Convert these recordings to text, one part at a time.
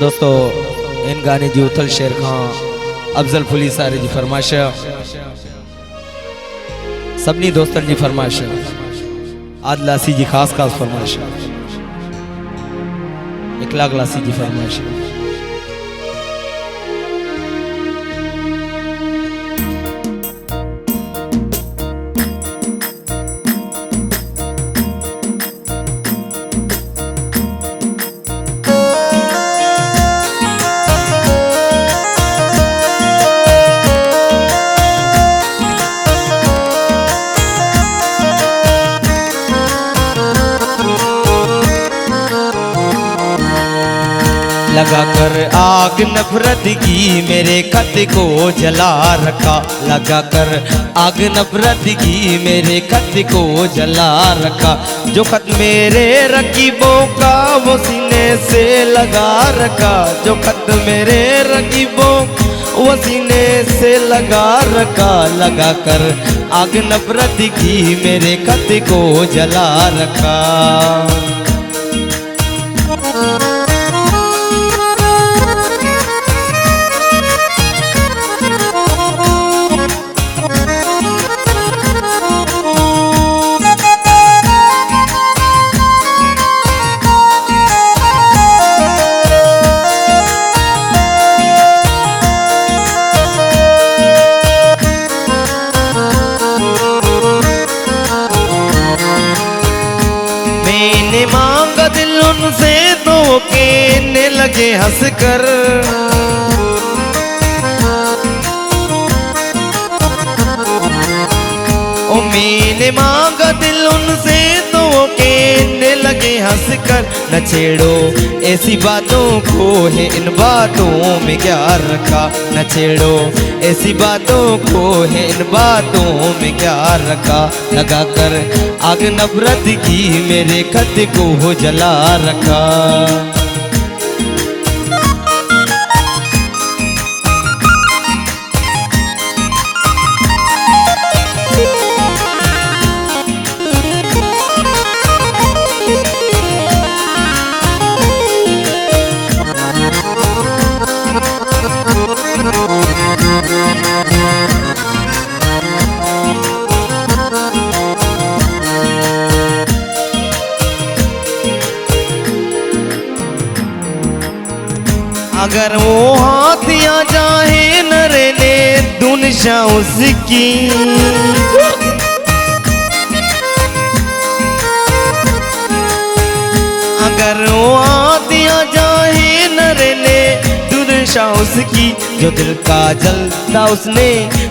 दोस्तों इन गाने जी उथल शेर खां अफजल फुली सारे जी फरमाइश सबनी दोस्तन जी फरमाइश आदलासी जी खास खास फरमाइश इकलाक लासी जी फरमाइश लगा कर आग नफरत की मेरे खत को जला रखा। लगा कर आग नफरत की मेरे खत को जला रखा। जो खत मेरे रकीबों का वो सीने से लगा रखा। जो खत मेरे रकीबों वो सीने से लगा रखा। लगा कर आग नफरत की मेरे खत को जला रखा। मैंने मांगा दिल उनसे तो कहने लगे हंस कर। ओ मैंने मांगा दिल उनसे तो कहने लगे हंस कर। न छेड़ो ऐसी बातों को है इन बातों में क्या रखा। न छेड़ो ऐसी बातों को है इन बातों में क्या रखा। लगा कर आग नफरत की मेरे खत को जला रखा। अगर वो हाथियां चाहे न रहने दुनिया उसकी। अगर वो हाथियां चाहे न रहने दुनिया उसकी। जो दिल का जलता उसने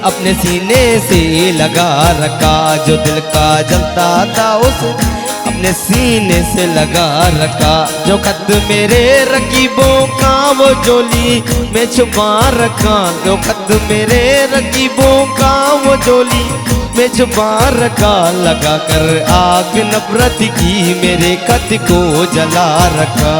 अपने सीने से लगा रखा। जो दिल का जलता था उस अपने सीने से लगा रखा। जो खत मेरे रकीबों का वो झोली में छुपा रखा। जो खत मेरे रकीबों का वो झोली में छुपा रखा। लगा कर आग नफरत की मेरे खत को जला रखा।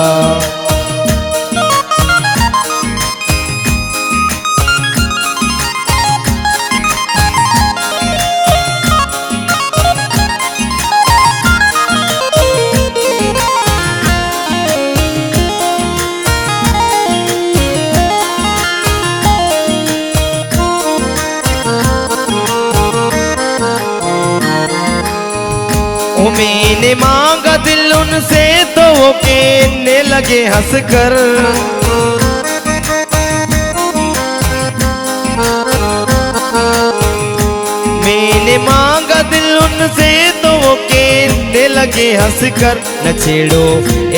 मैंने मांगा दिल उनसे तो वो कहने लगे हंस कर। मैंने मांगा दिल उनसे तो वो कहने लगे हंस कर। न छेड़ो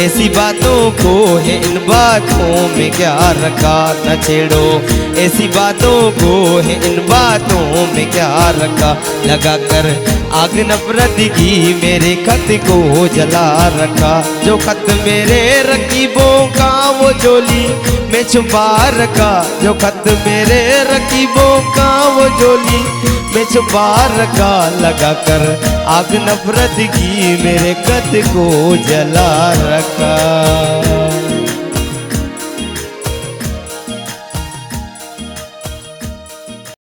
ऐसी बातों को है इन बातों में क्या रखा। न छेड़ो ऐसी बातों को है इन बातों में क्या रखा। लगा कर आग नफरत की मेरे खत को जला रखा। जो खत मेरे रकीबों का वो झोली में छुपा रखा। जो खत मेरे रकीबों का वो झोली में छुपा रखा। लगा कर आग नफरत की मेरे खत को जला रखा।